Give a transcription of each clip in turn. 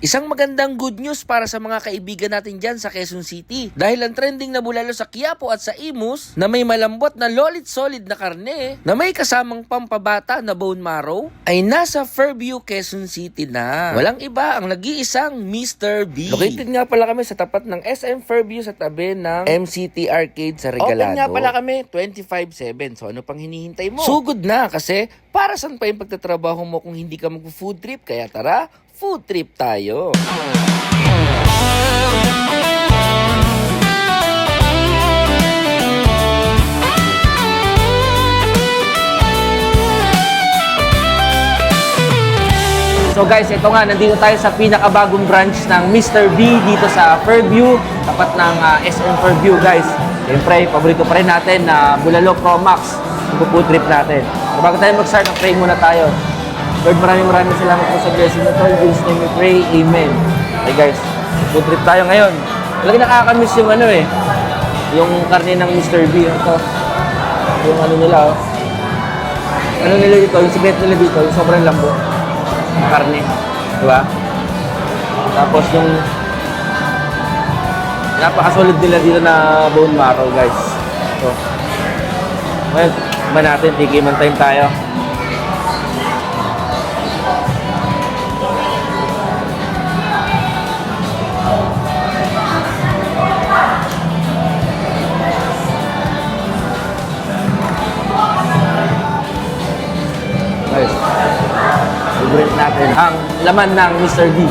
Isang magandang good news para sa mga kaibigan natin dyan sa Quezon City. Dahil ang trending na bulalo sa Quiapo at sa Imus na may malambot na lolit solid na karne na may kasamang pampabata na bone marrow ay nasa Fairview, Quezon City na. Walang iba ang nag-iisang Mr. B. Located nga pala kami sa tapat ng SM Fairview sa tabi ng MCT Arcade sa Regalado. Open nga pala kami 25/7. So ano pang hinihintay mo? Sugod na kasi para saan pa yung pagtatrabaho mo kung hindi ka mag-food trip? Kaya tara, food trip tayo. So guys, ito nga, nandito tayo sa pinakabagong branch ng Mr. B dito sa Fairview, tapat ng SM Fairview guys. Siyempre, paborito pa rin natin na Bulalo Pro Max, yung food trip natin. So, bago tayo mag-start, pray muna tayo. Lord, maraming salamat po sa blessing na to. In Jesus' name we pray, Amen. Okay guys, food trip tayo ngayon. Talagang nakakamiss yung yung karne ng Mr. B. Ito, yung nila Ano nila dito, yung secret nila dito, yung sobrang lambo. Yung karne, diba? Tapos yung napakasolid nila dito na bone marrow guys. So, ngayon, natin, tikiman time tayo. Guys, favorite natin ang laman ng Mr. D.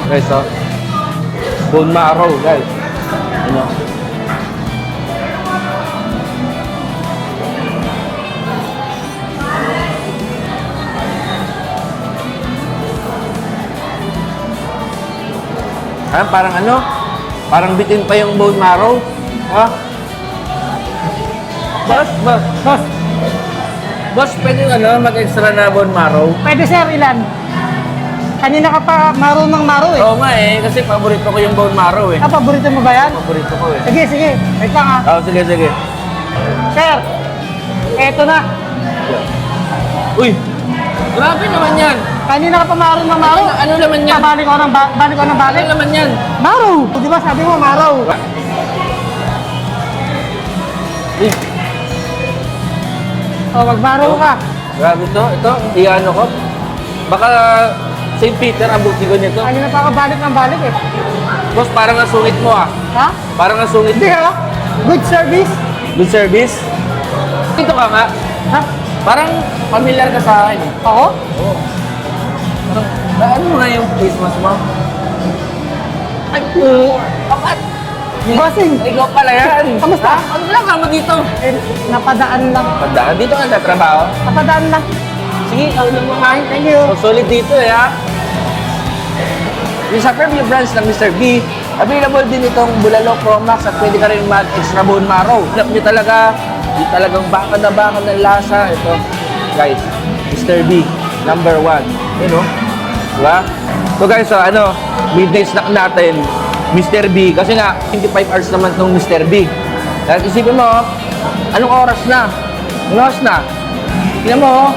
Guys, so bone marrow, guys. Ano? Parang bitin pa yung bone marrow. Ha? Boss, pwede mag-extra na bone marrow? Pwede sir, ilan? Kanina ka pa marunong maro eh. Oo nga kasi paborito ko yung bone marrow eh. Paborito mo ba yan? Paborito ko eh. Sige. Wait lang ha. Oo, sige. Sir, eto na. Uy! Grabe naman yan! Kanina ka pa marunong maro. Ano naman yan? Balik ko ng balik. Ano naman yan? Maro! Di ba sabi mo maro? Uy! Magmaro ka. Grabe to. Ito, iano ko. Baka St. Peter ang butigo nito. Kanina pa ako balik eh. Boss, parang nasungit mo ah. Ha? Parang nasungit Hindi ha? Good service? Good service? Dito ka nga. Ha? Parang familiar ka sa akin eh. Ako? Oo. Ano mo nga yung Christmas mo? Ay, kapat! Bossing! Ikaw pala yan. Kamusta? Ano lang ka mo dito? Napadaan lang. Pagdaan dito ka sa trabaho? Napadaan lang. Sige, ikaw lang mo kain. Thank you. So, solid dito eh ha. Yung sa Fairview branch ng Mr. B, available din itong Bulalo Pro Max at pwede ka rin mag-extra bone marrow. Hanap nyo talaga, yung talagang baka ng lasa. Ito, guys, Mr. B, number 1. Yun o. Diba? So guys, midnight snack natin, Mr. B. Kasi nga, 25 hours naman itong Mr. B. Dahil isipin mo, anong oras na? Anong oras na? Tingnan mo,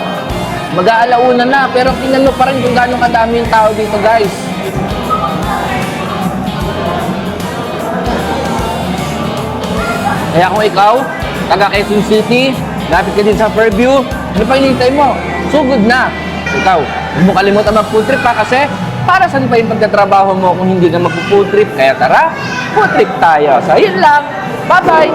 mag-aalauna na, pero tingnan mo pa rin kung gaano kadami yung tao dito, guys. Kaya kung ikaw, taga Quezon City, lapit ka din sa Fairview, ano pa hinihintay mo? Sugod na. Ikaw, huwag mo kalimutan mag-food trip pa kasi para saan pa yung pagkatrabaho mo kung hindi ka mag-food trip? Kaya tara, food trip tayo. So, yun lang. Bye-bye!